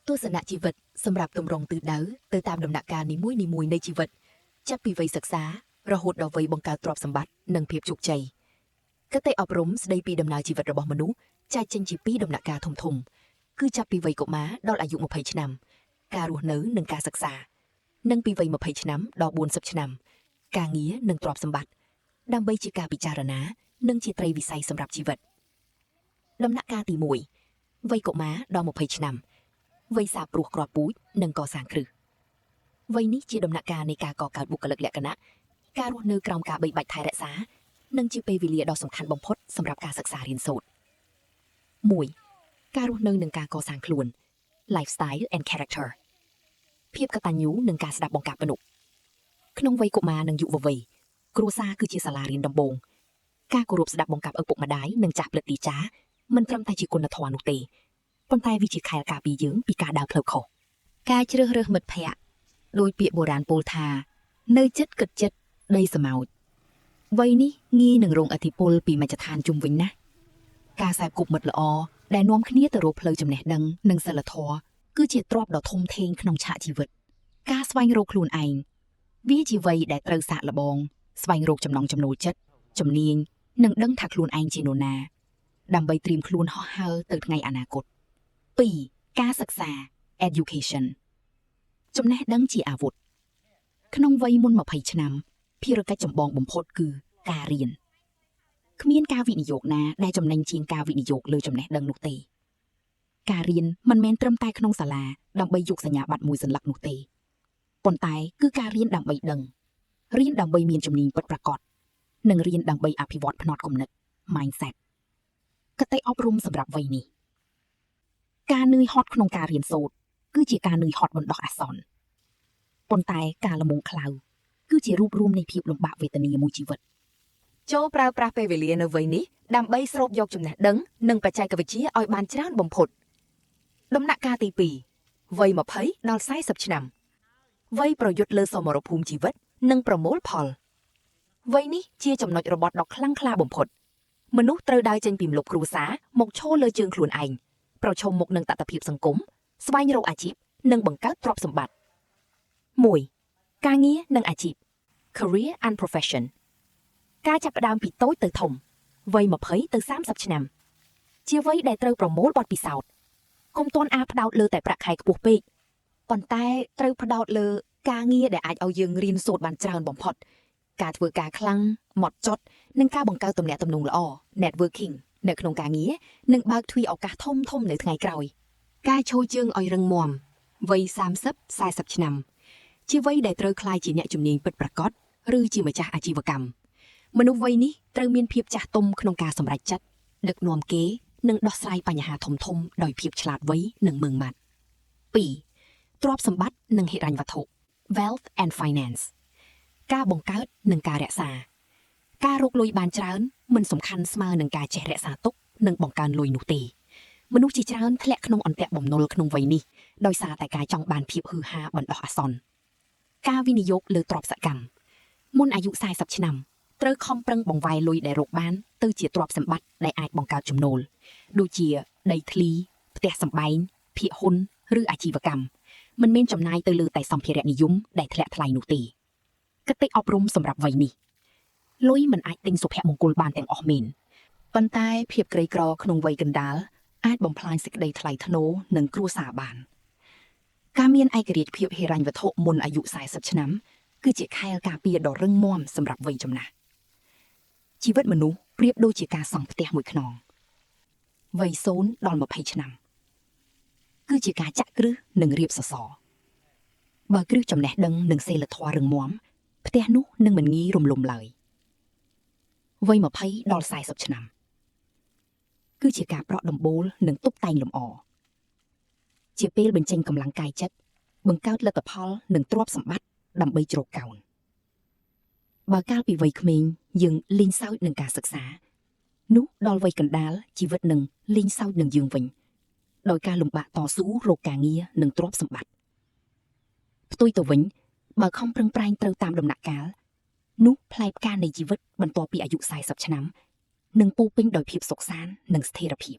ទស្សនៈជីវិតសម្រាប់ទម្រង់ទិសដៅទៅតាមដំណាក់កាលនីមួយៗនៃជីវិតចាប់ពីវ័យសិក្សារហូតដល់វ័យបង្កើតទ្រព្យសម្បត្តិនិងភាពជោគជ័យគតិអប់រំស្ដីពីដំណើរជីវិតរបស់មនុស្សចែកចេញជាពីរដំណាក់កាលធំៗគឺចាប់ពីវ័យកុមារដល់អាយុ20ឆ្នាំការរស់នៅនិងការសិក្សានិងពីវ័យ20ឆ្នាំដល់40ឆ្នាំការងារនិងទ្រព្យសម្បត្តិដើម្បីជាការពិចារណានិងជាត្រីវិស័យសម្រាប់ជីវិតដំណាក់កាលទី1វ័យកុមារដល់20ឆ្នាំវ័យសាព្រោះគ្រាប់ពូជនិងកសាងគ្រឹះវ័យនេះជាដំណាក់កាលនៃការកកើតបុគ្គលិកលក្ខណៈការរស់នៅក្រោមការបីបាច់ថែរក្សានិងជាពេលវេលាដ៏សំខាន់បំផុតសម្រាប់ការសិក្សារៀនសូត្រ 1. ការរស់នៅនិងការកសាងខ្លួន Lifestyle and Character ភាពកតញ្ញូនិងការស្ដាប់បង្គាប់មនុស្សក្នុងវ័យកុមារនិងយុវវ័យគ្រួសារគឺជាសាលារៀនដំបូងការគោរពស្ដាប់បង្គាប់ឪពុកម្ដាយនិងចាស់ព្រឹទ្ធាចារ្យមិនត្រឹមតែជាគុណធម៌នោះទេប៉ុន្តែវាជាខែលការពារយើងពីការដើរផ្លូវខុសការជ្រើសរើសមិត្តភ័ក្តិដោយពាក្យបុរាណពោលថានៅចិត្តគិតចិត្តដីសម្ោចវ័យនេះងាយនឹងរងឥទ្ធិពលពីមជ្ឈដ្ឋានជុំវិញណាស់ការសែបគប់មិត្តល្អដែលនាំគ្នាទៅរកផ្លូវចំណេះដឹងនិងសិលធម៌គឺជាទ្រព្យដ៏ធំធេងក្នុងឆាកជីវិតការស្វែងរកខ្លួនឯងវាជាវ័យដែលត្រូវសាកល្បងស្វែងរកចំណង់ចំណូលចិត្តជំនាញនិងដឹងថាខ្លួនឯងជានរណាដើម្បីត្រៀមខ្លួនហោះហើរទៅថ្ងៃអនាគត 2. ការសិក្សា Education ចំណេះដឹងជាអាវុធក្នុងវ័យមុន20ឆ្នាំភារកិច្ចចម្បងបំផុតគឺការរៀនគ្មានការវិនិយោគណាដែលចំណេញជាងការវិនិយោគលើចំណេះដឹងនោះទេការរៀនមិនមែនត្រឹមតែក្នុងសាលាដើម្បីយកសញ្ញាបត្រមួយសន្លឹកនោះទេប៉ុន្តែគឺការរៀនដើម្បីដឹងរៀនដើម្បីមានជំនាញពិតប្រាកដនិងរៀនដើម្បីអភិវឌ្ឍផ្នត់គំនិត Mindset គតិអប់រំសម្រាប់វ័យនេះការនឿយហត់ក្នុងការរៀនសូត្រគឺជាការនឿយហត់បណ្ដោះអាសន្នប៉ុន្តែការល្ងងខ្លៅគឺជារូបរួមនៃភាពលំបាកវេទនាមួយជីវិតចូលប្រើប្រាស់ពេលវេលានៅវ័យនេះដើម្បីស្រូបយកចំណេះដឹងនិងបច្ចេកវិទ្យាឲ្យបានច្រើនបំផុតដំណាក់កាលទី2វ័យ20ដល់40ឆ្នាំវ័យប្រយុទ្ធលើសមរភូមិជីវិតនិងប្រមូលផលវ័យនេះជាចំណុចរបត់ដ៏ខ្លាំងក្លាបំផុតមនុស្សត្រូវដើរចេញពីម្លប់គ្រួសារមកឈរលើជើងខ្លួនឯងប្រឈមមុខនឹងតថភាពសង្គមស្វែងរកអាជីពនិងបង្កើតទ្រព្យសម្បត្តិ 1. ការងារនិងអាជីព Career and Profession ការចាប់ផ្ដើមពីតូចទៅធំវ័យ20ទៅ30ឆ្នាំជាវ័យដែលត្រូវប្រមូលបទពិសោធន៍កុំទាន់ផ្ដោតលើតែប្រាក់ខែខ្ពស់ពេកប៉ុន្តែត្រូវផ្ដោតលើការងារដែលអាចឲ្យយើងរៀនសូត្របានច្រើនបំផុតការធ្វើការខ្លាំងហ្មត់ចត់និងការបង្កើតទំនាក់ទំនងល្អ Networking នៅក្នុងការងារនិងបើកទ្វារឱកាសធំៗនៅថ្ងៃក្រោយការឈរជើងឲ្យរឹងមាំវ័យ30-40ឆ្នាំជាវ័យដែលត្រូវក្លាយជាអ្នកជំនាញពិតប្រាកដឬជាម្ចាស់អាជីវកម្មមនុស្សវ័យនេះត្រូវមានភាពចាស់ទុំក្នុងការសម្រេចចិត្តដឹកនាំគេនិងដោះស្រាយបញ្ហាធំៗដោយភាពឆ្លាតវៃនិងម៉ឺងម៉ាត់ 2. ទ្រព្យសម្បត្តិនិងហិរញ្ញវត្ថុ Wealth and Finance ការបង្កើតនិងការរក្សាការរកលុយបានច្រើនមិនសំខាន់ស្មើនឹងការចេះរក្សាទុកនិងបង្កើនលុយនោះទេមនុស្សជាច្រើនធ្លាក់ក្នុងអន្ទាក់បំណុលក្នុងវ័យនេះដោយសារតែការចង់បានភាពហ៊ឺហាបណ្ដោះអាសន្នការវិនិយោគលើទ្រព្យសកម្មមុនអាយុ40ឆ្នាំត្រូវខំប្រឹងបង្វែរលុយដែលរកបានទៅជាទ្រព្យសម្បត្តិដែលអាចបង្កើតចំណូលដូចជាដីធ្លីផ្ទះសម្បែងភាគហ៊ុនឬអាជីវកម្មមិនមែនចំណាយទៅលើតែសម្ភារៈនិយមដែលធ្លាក់ថ្លៃនោះទេគតិអប់រំសម្រាប់វ័យនេះលុយមិនអាចទិញសុភមង្គលបានទាំងអស់មែនប៉ុន្តែភាពក្រីក្រក្នុងវ័យកណ្ដាលអាចបំផ្លាញសេចក្តីថ្លៃថ្នូរនិងគ្រួសារបានការមានឯករាជ្យភាពហិរញ្ញវត្ថុមុនអាយុ40ឆ្នាំគឺជាខែលការពារដ៏រឹងមាំសម្រាប់វ័យចំណាស់ជីវិតមនុស្សប្រៀបដូចជាការសង់ផ្ទះមួយខ្នងវ័យ0ដល់20ឆ្នាំគឺជាការចាក់គ្រឹះនិងរៀបសសរបើគ្រឹះចំណេះដឹងនិងសីលធម៌រឹងមាំផ្ទះនោះនឹងមិនងាយរំលំឡើយវ័យ20ដល់40ឆ្នាំគឺជាការប្រក់ដំបូលនិងតុបតែងលម្អជាពេលបញ្ចេញកម្លាំងកាយចិត្តបង្កើតលទ្ធផលនិងទ្រព្យសម្បត្តិដើម្បីជ្រកកោនបើកាលពីវ័យក្មេងយើងលេងសើចនឹងការសិក្សានោះដល់វ័យកណ្ដាលជីវិតនឹងលេងសើចនឹងយើងវិញដោយការលំបាកតស៊ូរកការងារនិងទ្រព្យសម្បត្តិផ្ទុយទៅវិញបើខំប្រឹងប្រែងត្រូវតាមដំណាក់កាលនោះផ្លែផ្កានៃជីវិតបន្ទាប់ពីអាយុ40ឆ្នាំនឹងពោពេញដោយភាពសុខសាន្តនិងស្ថិរភាព